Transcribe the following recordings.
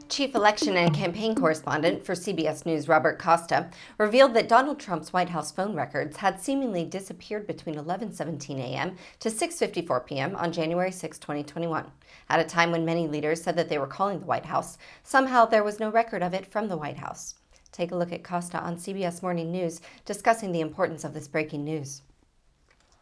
Chief election and campaign correspondent for CBS News Robert Costa revealed that Donald Trump's White House phone records had seemingly disappeared between 11:17 a.m. to 6:54 p.m. on January 6, 2021. At a time when many leaders said that they were calling the White House, somehow there was no record of it from the White House. Take a look at Costa on CBS Morning News discussing the importance of this breaking news.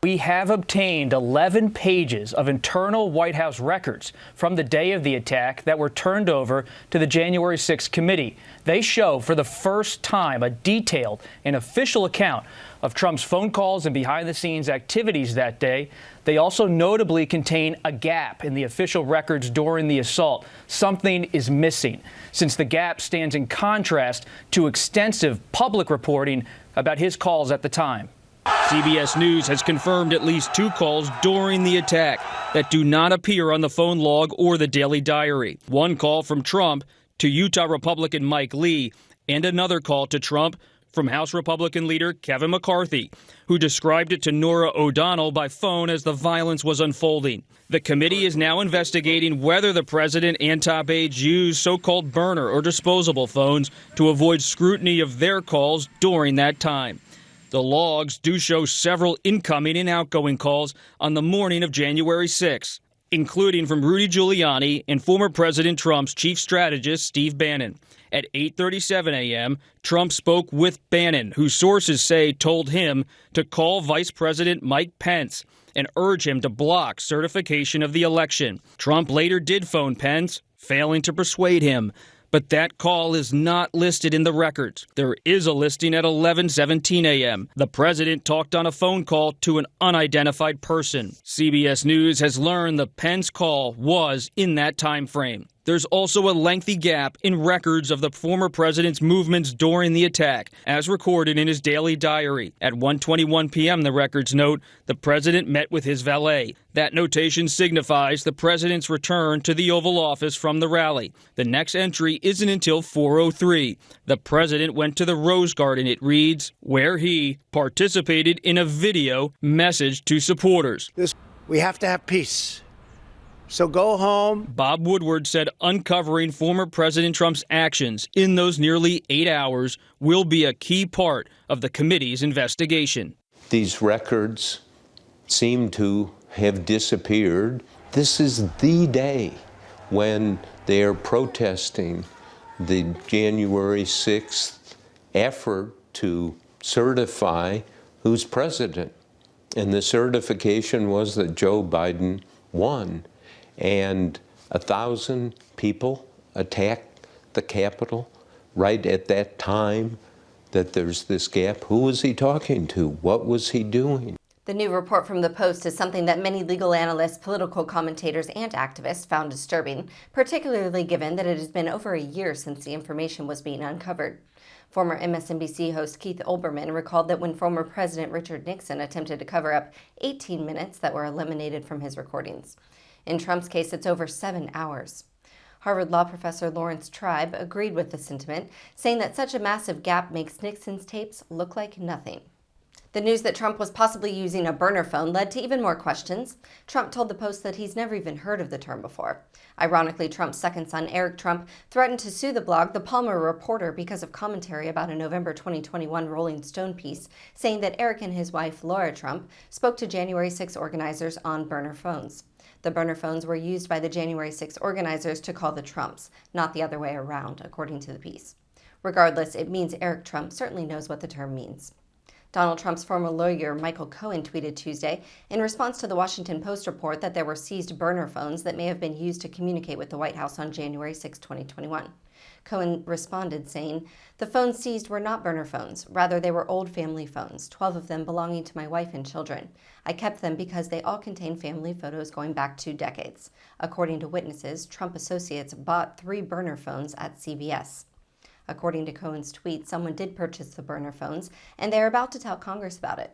We have obtained 11 pages of internal White House records from the day of the attack that were turned over to the January 6th committee. They show for the first time a detailed and official account of Trump's phone calls and behind-the-scenes activities that day. They also notably contain a gap in the official records during the assault. Something is missing, since the gap stands in contrast to extensive public reporting about his calls at the time. CBS News has confirmed at least 2 calls during the attack that do not appear on the phone log or the daily diary. One call from Trump to Utah Republican Mike Lee, and another call to Trump from House Republican leader Kevin McCarthy, who described it to Norah O'Donnell by phone as the violence was unfolding. The committee is now investigating whether the president and top aides used so-called burner or disposable phones to avoid scrutiny of their calls during that time. The logs do show several incoming and outgoing calls on the morning of January 6, including from Rudy Giuliani and former President Trump's chief strategist, Steve Bannon. At 8:37 a.m., Trump spoke with Bannon, who sources say told him to call Vice President Mike Pence and urge him to block certification of the election. Trump later did phone Pence, failing to persuade him. But that call is not listed in the records. There is a listing at 11:17 a.m. The president talked on a phone call to an unidentified person. CBS News has learned the Pence call was in that time frame. There's also a lengthy gap in records of the former president's movements during the attack, as recorded in his daily diary. At 1:21 p.m., the records note the president met with his valet. That notation signifies the president's return to the Oval Office from the rally. The next entry isn't until 4:03. The president went to the Rose Garden, it reads, where he participated in a video message to supporters. We have to have peace. So go home. Bob Woodward said uncovering former President Trump's actions in those nearly 8 hours will be a key part of the committee's investigation. These records seem to have disappeared. This is the day when they are protesting the January 6th effort to certify who's president. And the certification was that Joe Biden won. And 1,000 people attacked the Capitol right at that time that there's this gap. Who was he talking to? What was he doing? The new report from the Post is something that many legal analysts, political commentators, and activists found disturbing, particularly given that it has been over a year since the information was being uncovered. Former MSNBC host Keith Olbermann recalled that when former President Richard Nixon attempted to cover up 18 minutes that were eliminated from his recordings. In Trump's case, it's over 7 hours. Harvard law professor Lawrence Tribe agreed with the sentiment, saying that such a massive gap makes Nixon's tapes look like nothing. The news that Trump was possibly using a burner phone led to even more questions. Trump told the Post that he's never even heard of the term before. Ironically, Trump's second son, Eric Trump, threatened to sue the blog The Palmer Reporter because of commentary about a November 2021 Rolling Stone piece saying that Eric and his wife, Laura Trump, spoke to January 6 organizers on burner phones. The burner phones were used by the January 6 organizers to call the Trumps, not the other way around, according to the piece. Regardless, it means Eric Trump certainly knows what the term means. Donald Trump's former lawyer, Michael Cohen, tweeted Tuesday in response to the Washington Post report that there were seized burner phones that may have been used to communicate with the White House on January 6, 2021. Cohen responded saying, "The phones seized were not burner phones. Rather, they were old family phones, 12 of them belonging to my wife and children. I kept them because they all contain family photos going back 2 decades. According to witnesses, Trump associates bought 3 burner phones at CVS. According to Cohen's tweet, someone did purchase the burner phones, and they are about to tell Congress about it.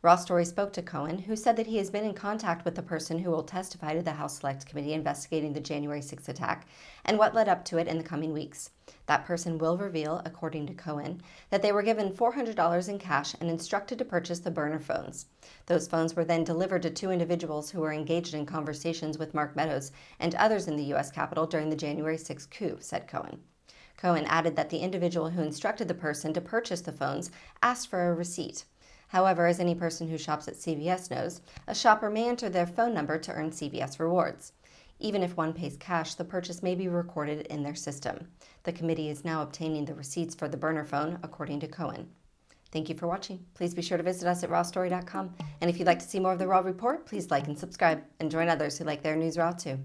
Raw Story spoke to Cohen, who said that he has been in contact with the person who will testify to the House Select Committee investigating the January 6th attack and what led up to it in the coming weeks. That person will reveal, according to Cohen, that they were given $400 in cash and instructed to purchase the burner phones. Those phones were then delivered to two individuals who were engaged in conversations with Mark Meadows and others in the U.S. Capitol during the January 6th coup, said Cohen. Cohen added that the individual who instructed the person to purchase the phones asked for a receipt. However, as any person who shops at CVS knows, a shopper may enter their phone number to earn CVS rewards. Even if one pays cash, the purchase may be recorded in their system. The committee is now obtaining the receipts for the burner phone, according to Cohen. Thank you for watching. Please be sure to visit us at rawstory.com. And if you'd like to see more of the Raw Report, please like and subscribe and join others who like their news raw too.